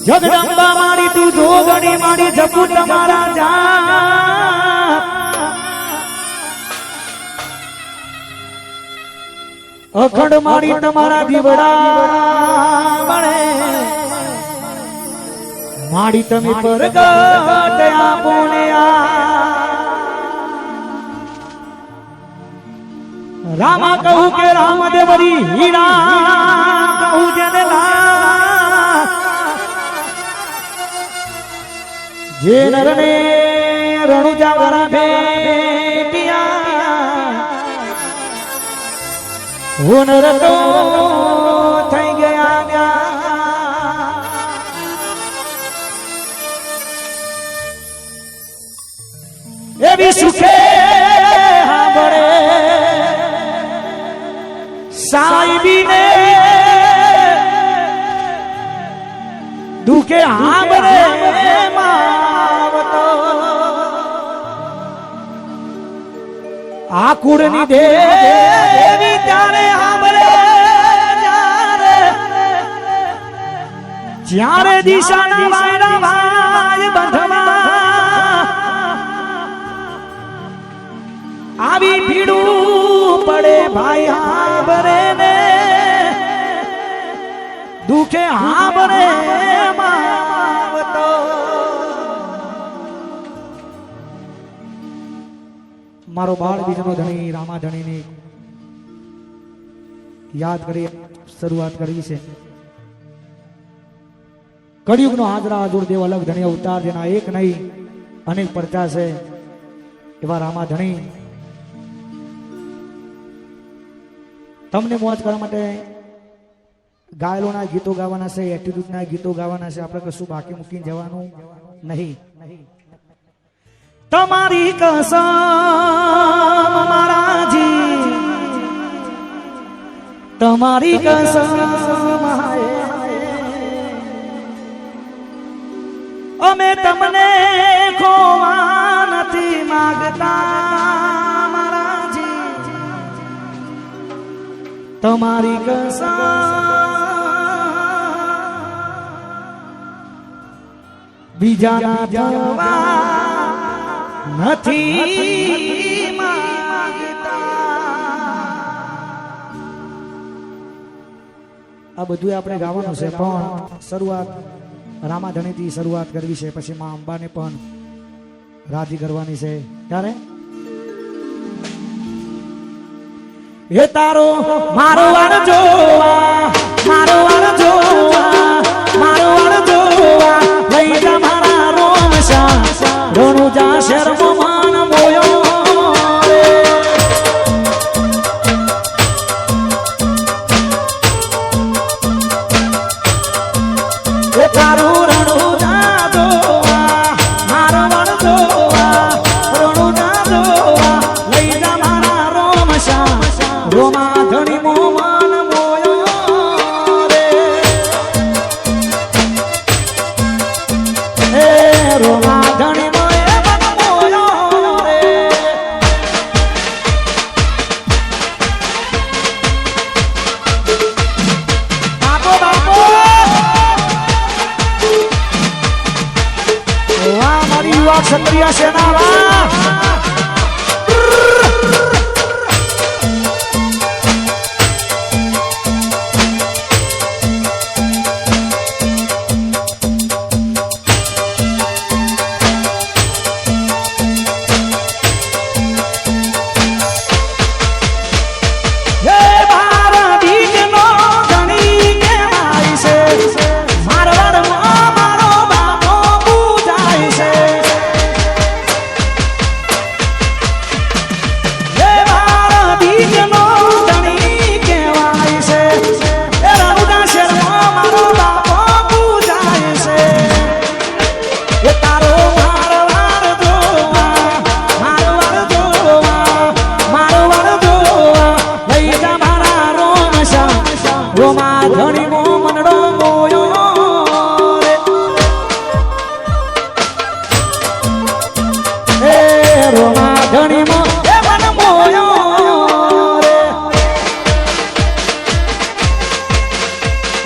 જગદંબા મારી તું જોગણી મારી જપુ તમારા જા અખંડ મારી તમારા દીવડા મળે મારી તમે પરગટ આપો ને રામા કહું કે રામદેવરી હીરા કહું જેને જે નરને રણુજા વાળા ભેટિયા હું નરતો થઈ ગયા એવી સુખે સાંભળે સાહેબીને દુખે સાંભળે આકુડ ની દેવી ત્યારે સાંભળે જ્યારે દિશાના વાયરા વાય બંધવા આવી ભીડું પડે ભાઈ સાંભળે ને દુખે સાંભળે મારો બાળ બીજનો ધણી રામા ધણીની યાદ કરી શરૂઆત કરવી છે. કળિયુગનો હાજરા હાજર દેવ અલગ ધણી અવતાર જેના એક નહીં અનેક પરચા છે એવા રામા ધણી તમને મોજ કરવા માટે ગાયલોના ગીતો ગાવાના છે, એટીટ્યુડના ગીતો ગાવાના છે. આપણે કશું બાકી મૂકીને જવાનું નહીં. તમારી કસમ મારાજી તમારી કસમ અમે તમને ખોવા નથી માંગતા મારાજી તમારી કસમ બીજાના જવા નથી માંગતા. આ બધું આપણે ગાવાનું છે પણ શરૂઆત રામાધણીથી શરૂઆત કરવી છે, પછી માં અંબાને પણ રાજી કરવાની છે. ત્યારે એ તારો મારો વાળ જોવા મારો વાળ જોવા મારો વાળ જોવા લઈ જા મારા રોમશા રણુજા શર્મો માન મોયો રે તારું રણુજા જોવા મારો વણ જોવા રણુજા જોવા લઈ જા મારા રોમશા રોમા ધણી મોમાન મોયો રે હે રોમા ધણી ક્ષત્રિય સેનાવા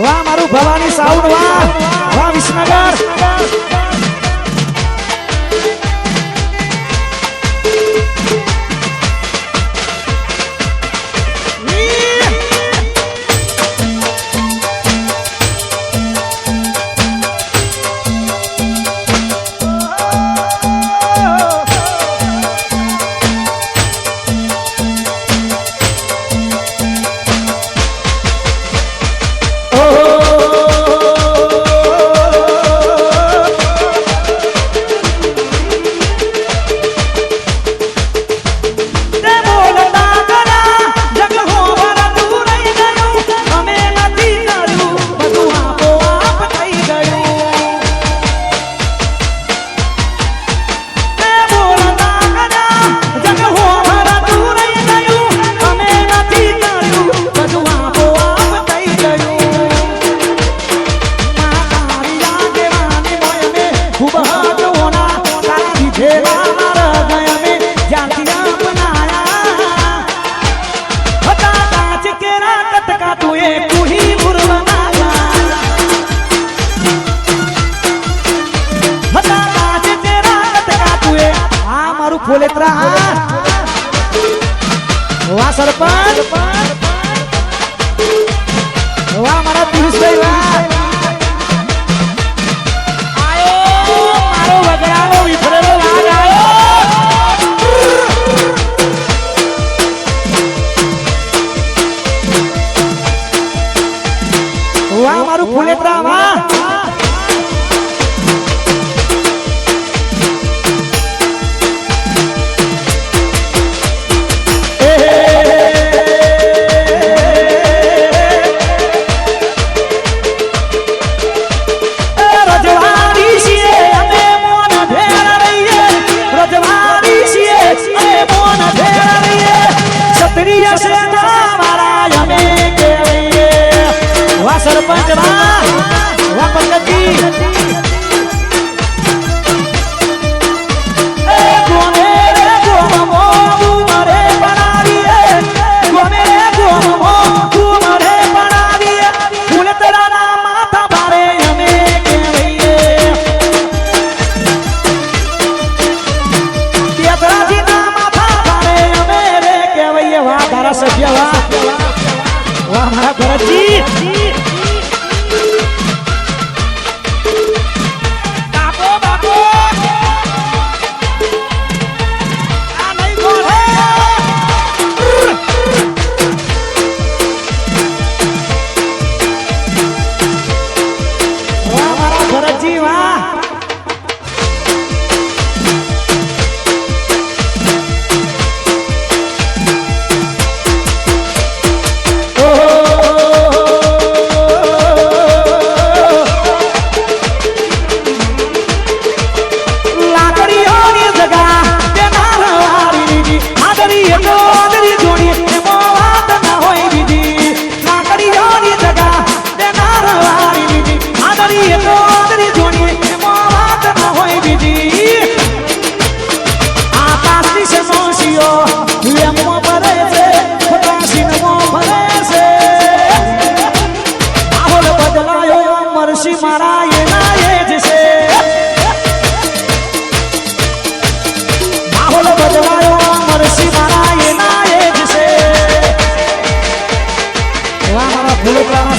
વાહ મારું ભવાની સાઉન્ડ વાહ વાહ વિસનગર वाह सरपंच वाह मारा पीयूषભાઈ वाह आयो मारो वगरानो विफरेलो लाग आयो वाह मारू फुलेत्रा वाह सरपंच वाह पंकज जी वाह धारा सभ्य वाह वाह हमारा भरत जी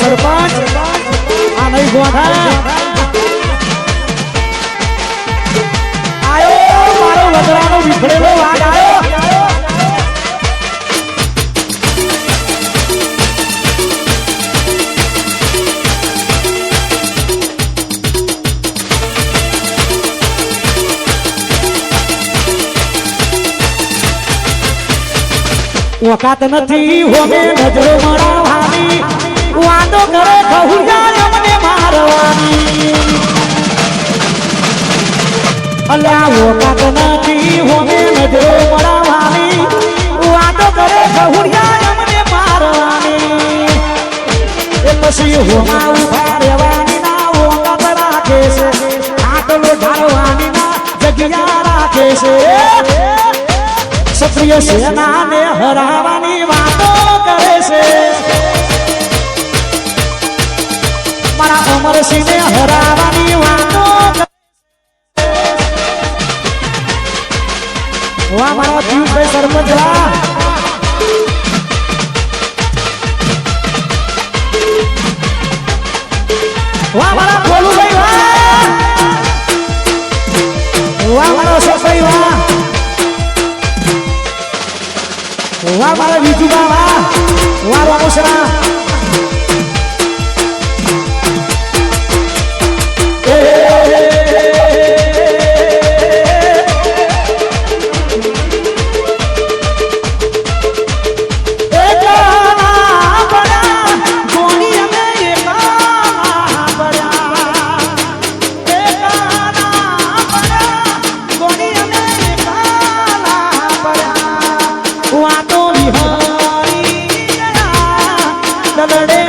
सरपंच आ नहीं गोधा आयो मारो वगरानो विफरेलो वाग आयो वकात नहीं होमे नजरो मरावानी वादो करे कहूँगा हमने मारवानी अल्लाह वकात नहीं होमे नजरो मरावानी वादो करे कहूँगा हमने मारवानी ए पसी होमा उभा रेवानी ना वकात राखे से आटलो ढालवानी ना जगिया राखे से क्षत्रिय सेना ने हरावानी वातो करे से મારા અમરસિંહને હરાવાની વાતો વાહ મારા પિયુષભાઈ સરપંચ વાહ મારા ભોલુભાઈ વાહ મારા અશોકભાઈ વાહ મારા વિજુબા વાહ રામોસરા લડે